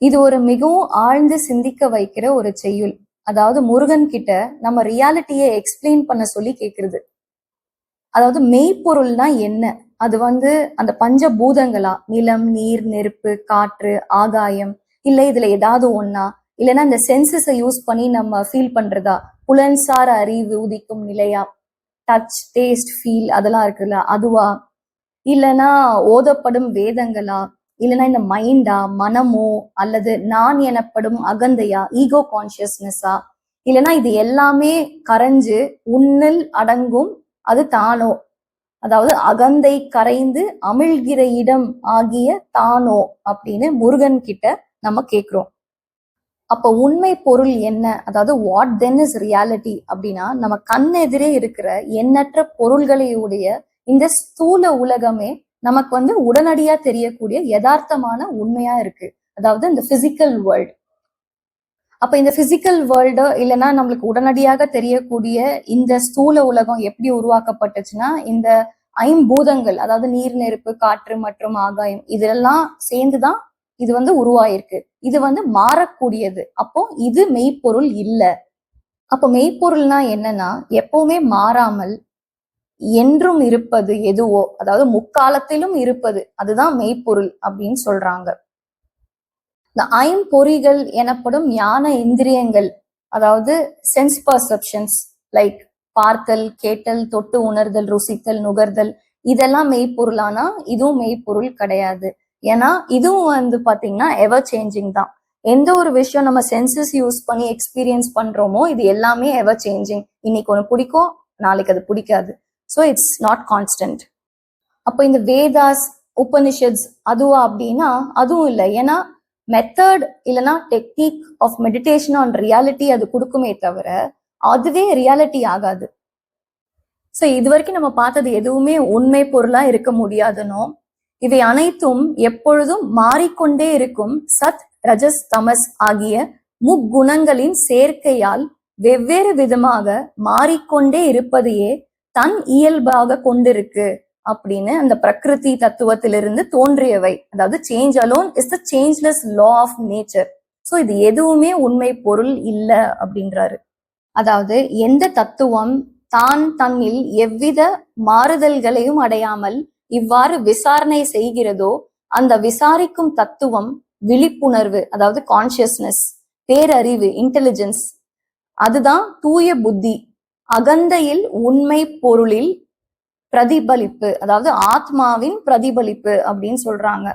இது ஒரு மிகவும் ஆழ்ந்து சிந்திக்க வைக்கிற ஒரு செய்யுள். அதாவது முருகன் கிட்ட நம்ம ரியாலிட்டியை எக்ஸ்பிளைன் பண்ண சொல்லி கேக்குறது. அதாவது மெய்ப்பொருள்னா என்ன? அது அந்த பஞ்சபூதங்களா? நிலம், நீர், நெருப்பு, காற்று, ஆகாயம், இல்ல இதுல ஏதாவது ஒண்ணா? இல்லைன்னா இந்த சென்சஸை யூஸ் பண்ணி நம்ம ஃபீல் பண்றதா? புலன்சார அறிவு உதிக்கும் நிலையா? டச், டேஸ்ட், ஃபீல் அதெல்லாம் இருக்குல்ல, அதுவா? இல்லைன்னா ஓதப்படும் வேதங்களா? இல்லைன்னா இந்த மைண்டா, மனமோ, அல்லது நான் எனப்படும் அகந்தையா, ஈகோ கான்சியஸ்னஸா? இல்லைன்னா இது எல்லாமே கரைஞ்சு உன்னில் அடங்கும் அது தானோ, அதாவது அகந்தை கரைந்து அமிழ்கிற இடம் ஆகிய தானோ அப்படின்னு முருகன் கிட்ட நம்ம கேக்குறோம். அப்ப உண்மை பொருள் என்ன? அதாவது வாட் தென் இஸ் ரியாலிட்டி அப்படின்னா, நம்ம கண்ணெதிரே இருக்கிற எண்ணற்ற பொருள்களையுடைய இந்த ஸ்தூல உலகமே நமக்கு உடனடியா தெரியக்கூடிய யதார்த்தமான உண்மையா இருக்கு. அதாவது இந்த பிசிக்கல் வேர்ல்ட். அப்ப இந்த பிசிக்கல் வேர்ல்டு இல்லைன்னா நம்மளுக்கு உடனடியாக தெரியக்கூடிய இந்த ஸ்தூல உலகம் எப்படி உருவாக்கப்பட்டுச்சுன்னா, இந்த ஐம்பூதங்கள், அதாவது நீர், நெருப்பு, காற்று மற்றும் ஆகாயம் இதெல்லாம் சேர்ந்துதான் இது உருவாயிருக்கு. இது மாறக்கூடியது. அப்போ இது மெய்ப்பொருள் இல்ல. அப்போ மெய்ப்பொருள்னா என்னன்னா, எப்பவுமே மாறாமல் என்றும் இருப்பது எதுவோ, அதாவது முக்காலத்திலும் இருப்பது, அதுதான் மெய்ப்பொருள் அப்படின்னு சொல்றாங்க. இந்த ஐம்பொறிகள் எனப்படும் ஞான இந்திரியங்கள், அதாவது சென்ஸ் பர்செப்ஷன்ஸ் லைக் பார்த்தல், கேட்டல், தொட்டு உணர்தல், ருசித்தல், நுகர்தல், இதெல்லாம் மெய்ப்பொருளானா இதுவும் மெய்ப்பொருள் கிடையாது. ஏன்னா இதுவும் பாத்தீங்கன்னா எவர் சேஞ்சிங் தான். எந்த ஒரு விஷயம் நம்ம சென்சஸ் யூஸ் பண்ணி எக்ஸ்பீரியன்ஸ் பண்றோமோ இது எல்லாமே எவர் சேஞ்சிங். இன்னைக்கு ஒண்ணு பிடிக்கும், நாளைக்கு அது பிடிக்காது. So it's not constant. அப்போ இந்த வேதாஸ், உபனிஷத்ஸ் அதுவா அப்படின்னா அதுவும் இல்லை. ஏன்னா மெத்தட் இல்லைன்னா technique of meditation on reality அது கொடுக்குமே தவிர அதுவே ரியாலிட்டி ஆகாது. ஸோ இது வரைக்கும் நம்ம பார்த்தது எதுவுமே உண்மை பொருளா இருக்க முடியாதுனோ, இவை அனைத்தும் எப்பொழுதும் மாறிக்கொண்டே இருக்கும் சத், ரஜஸ், தமஸ் ஆகிய முக்குணங்களின் சேர்க்கையால் வெவ்வேறு விதமாக மாறிக்கொண்டே இருப்பதையே தன் இயல்பாக கொண்டிருக்கு அப்படின்னு அந்த பிரகிருதி தத்துவத்திலிருந்து தோன்றியவை. அதாவது change alone is the changeless law of nature. So இது எதுவுமே உண்மை பொருள் இல்லை அப்படின்றாரு. அதாவது எந்த தத்துவம் தான் தன்னில் எவ்வித மாறுதல்களையும் அடையாமல் இவ்வாறு விசாரணை செய்கிறதோ அந்த விசாரிக்கும் தத்துவம் விழிப்புணர்வு, அதாவது கான்சியஸ்னஸ், பேரறிவு, இன்டெலிஜென்ஸ், அதுதான் தூய புத்தி. அகந்தையில் உண்மை பொருளில் பிரதிபலிப்பு, அதாவது ஆத்மாவின் பிரதிபலிப்பு அப்படின்னு சொல்றாங்க.